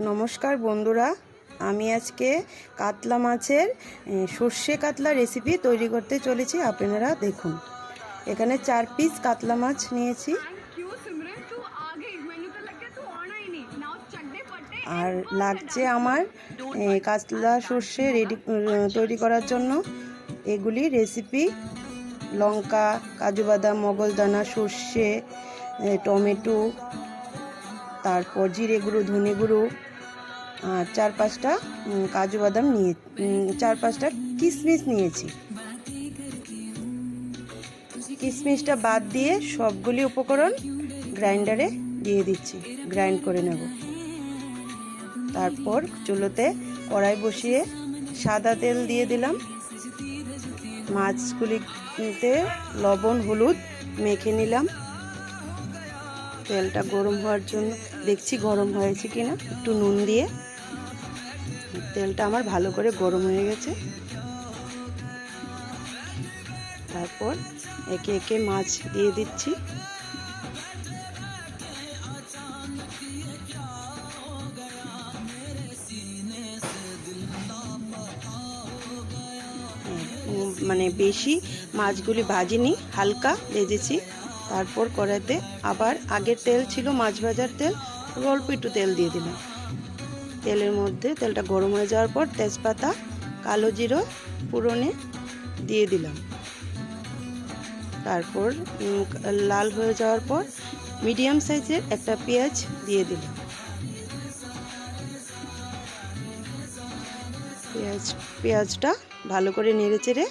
নমস্কার বন্ধুরা, আমি আজকে কাতলা মাছের সর্ষে কাতলা রেসিপি তৈরি করতে চলেছি। আপনারা দেখুন, এখানে 4 পিস কাতলা মাছ নিয়েছি আর লাগছে আমার কাতলা সর্ষে তৈরি করার জন্য এগুলি রেসিপি: লঙ্কা, কাজু বাদাম, মগজদানা, সর্ষে, টমেটো, তারপর জিরে গুঁড়ো, ধনে গুঁড়ো, আর 4-5টা কাজু বাদাম নিয়ে 4-5টা কিশমিশ নিয়েছি। কিশমিশটা বাদ দিয়ে সবগুলি উপকরণ গ্রাইন্ডারে দিয়ে দিচ্ছি, গ্রাইন্ড করে নেব। তারপর চুলোতে কড়াই বসিয়ে সাদা তেল দিয়ে দিলাম। মাছগুলিতে লবণ হলুদ মেখে নিলাম। তেলটা গরম হওয়ার জন্য দেখছি গরম হয়েছে কিনা, একটু নুন দিয়ে তেলটা আমার ভালো করে গরম হয়ে গেছে। তারপর একে একে মাছ দিয়ে দিচ্ছি। মানে বেশি মাছগুলি ভাজিনি, হালকা ভেজেছি। তারপর কড়াইতে আবার আগের তেল ছিল মাছ ভাজার তেল, অল্প একটু তেল দিয়ে দিলাম। তেলের মধ্যে তেলটা গরম হয়ে যাওয়ার পর তেজপাতা, কালো জিরা ফোড়নে দিয়ে দিলাম। তারপর লাল হয়ে যাওয়ার পর মিডিয়াম সাইজের একটা পেঁয়াজ দিয়ে দিলাম। পেঁয়াজটা ভালো করে নেড়ে চেড়ে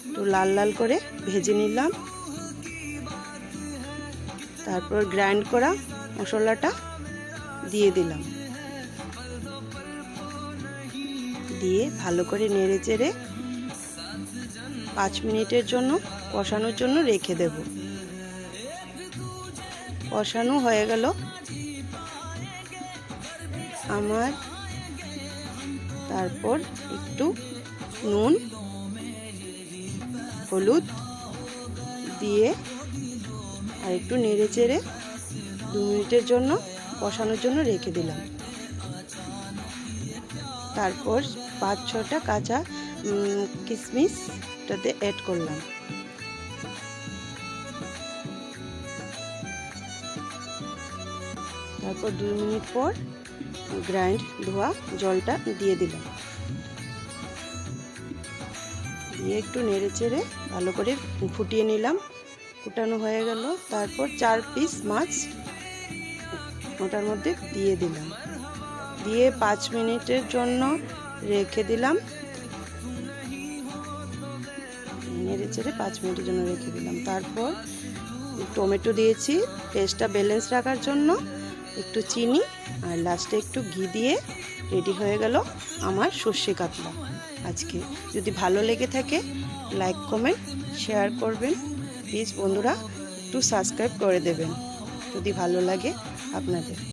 একটু লাল লাল করে ভেজে নিলাম। তারপর গ্রাইন্ড করা মশলাটা দিয়ে দিলাম, দিয়ে ভালো করে নেড়ে চেড়ে 5 মিনিটের জন্য কষানোর জন্য রেখে দেব। কষানো হয়ে গেল আমার। তারপর একটু নুন হলুদ দিয়ে আর একটু নেড়ে চেড়ে 2 মিনিটের জন্য কষানোর জন্য রেখে দিলাম। তারপর 5-6টা কাঁচা কিশমিশটাতে অ্যাড করলাম। তারপর 2 মিনিট পর গ্রাইন্ড ধোয়া জলটা দিয়ে দিলাম, দিয়ে একটু নেড়ে চেড়ে ভালো করে ফুটিয়ে নিলাম। ফুটানো হয়ে গেল। তারপর 4 পিস মাছ ওটার মধ্যে দিয়ে দিলাম, দিয়ে 5 মিনিটের জন্য রেখে দিলাম। নেড়ে চেড়ে 5 মিনিটের জন্য রেখে দিলাম। তারপর টমেটো দিয়েছি টেস্টটা ব্যালেন্স রাখার জন্য, একটু চিনি আর লাস্টে একটু ঘি দিয়ে রেডি হয়ে গেল আমার সর্ষে কাতলা। আজকে যদি ভালো লেগে থাকে লাইক কমেন্ট শেয়ার করবেন। প্লিজ বন্ধুরা একটু সাবস্ক্রাইব করে দেবেন যদি ভালো লাগে আপনাদের।